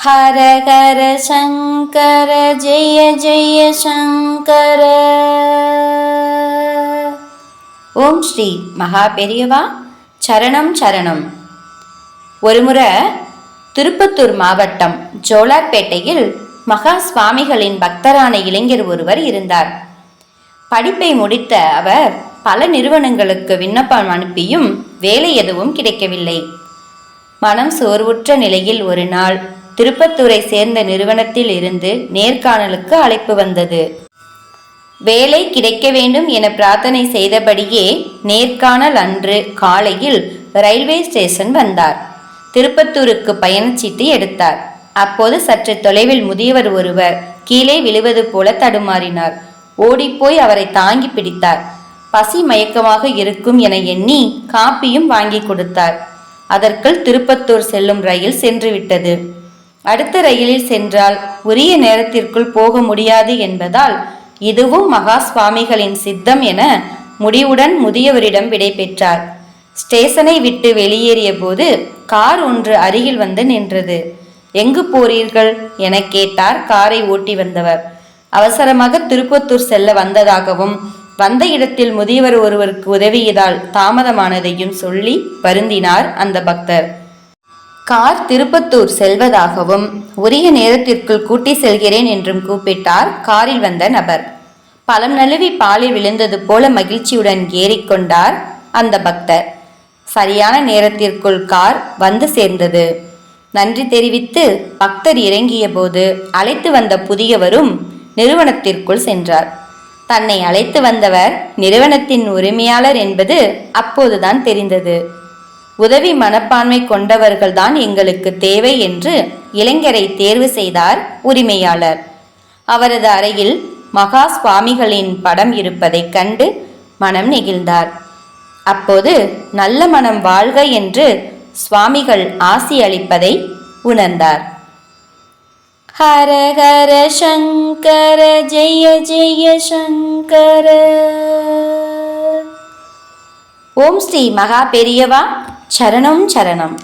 ஹர ஹர சங்கர ஜெய ஜெய சங்கர. ஓம் ஸ்ரீ மகா பெரியவா சரணம் சரணம். ஒருமுறை திருப்பத்தூர் மாவட்டம் ஜோலார்பேட்டையில் மகா சுவாமிகளின் பக்தரான இளைஞர் ஒருவர் இருந்தார். படிப்பை முடித்த அவர் பல நிறுவனங்களுக்கு விண்ணப்பம் அனுப்பியும் வேலை எதுவும் கிடைக்கவில்லை. மனம் சோர்வுற்ற நிலையில் ஒரு நாள் திருப்பத்தூரை சேர்ந்த நிறுவனத்தில் இருந்து நேர்காணலுக்கு அழைப்பு வந்தது. வேலை கிடைக்க வேண்டும் என பிரார்த்தனை செய்தபடியே நேர்காணல் அன்று காலையில் ரயில்வே ஸ்டேஷன் வந்தார். திருப்பத்தூருக்கு பயணச்சீட்டு எடுத்தார். அப்போது சற்று தொலைவில் முதியவர் ஒருவர் கீழே விழுவது போல தடுமாறினார். ஓடிப்போய் அவரை தாங்கி பிடித்தார். பசி மயக்கமாக இருக்கும் என எண்ணி காப்பியும் வாங்கி கொடுத்தார். அதற்குள் திருப்பத்தூர் செல்லும் ரயில் சென்று விட்டது. அடுத்த ரயிலில் சென்றால் உரிய நேரத்திற்குள் போக முடியாது என்பதால் இதுவும் மகா சுவாமிகளின் சித்தம் என முடிவுடன் முதியவரிடம் விடை பெற்றார். ஸ்டேஷனை விட்டு வெளியேறிய போது கார் ஒன்று அருகில் வந்து நின்றது. எங்கு போறீர்கள் என கேட்டார் காரை ஓட்டி வந்தவர். அவசரமாக திருப்பத்தூர் செல்ல வந்ததாகவும் வந்த இடத்தில் முதியவர் ஒருவருக்கு உதவியதால் தாமதமானதையும் சொல்லி வருந்தினார் அந்த பக்தர். கார் திருப்பத்தூர் செல்வதாகவும் உரிய நேரத்திற்குள் கூட்டி செல்கிறேன் என்றும் கூப்பிட்டார் காரில் வந்த நபர். பழம் நழுவி பாலில் விழுந்தது போல மகிழ்ச்சியுடன் ஏறிக்கொண்டார் அந்த பக்தர். சரியான நேரத்திற்குள் கார் வந்து சேர்ந்தது. நன்றி தெரிவித்து பக்தர் இறங்கிய போது அழைத்து வந்த புதியவரும் நிறுவனத்திற்குள் சென்றார். தன்னை அழைத்து வந்தவர் நிறுவனத்தின் உரிமையாளர் என்பது அப்போதுதான் தெரிந்தது. உதவி மனப்பான்மை கொண்டவர்கள்தான் எங்களுக்கு தேவை என்று இளைஞரை தேர்வு செய்தார் உரிமையாளர். அவரது அறையில் மகா சுவாமிகளின் படம் இருப்பதைக் கண்டு மனம் நெகிழ்ந்தார். அப்போது நல்ல மனம் வாழ்க என்று சுவாமிகள் ஆசி அளிப்பதை உணர்ந்தார். ஹர ஹர சங்கர ஜெய ஜெய சங்கர. ஓம் ஸ்ரீ மகா பெரியவா சரணம் சரணம்.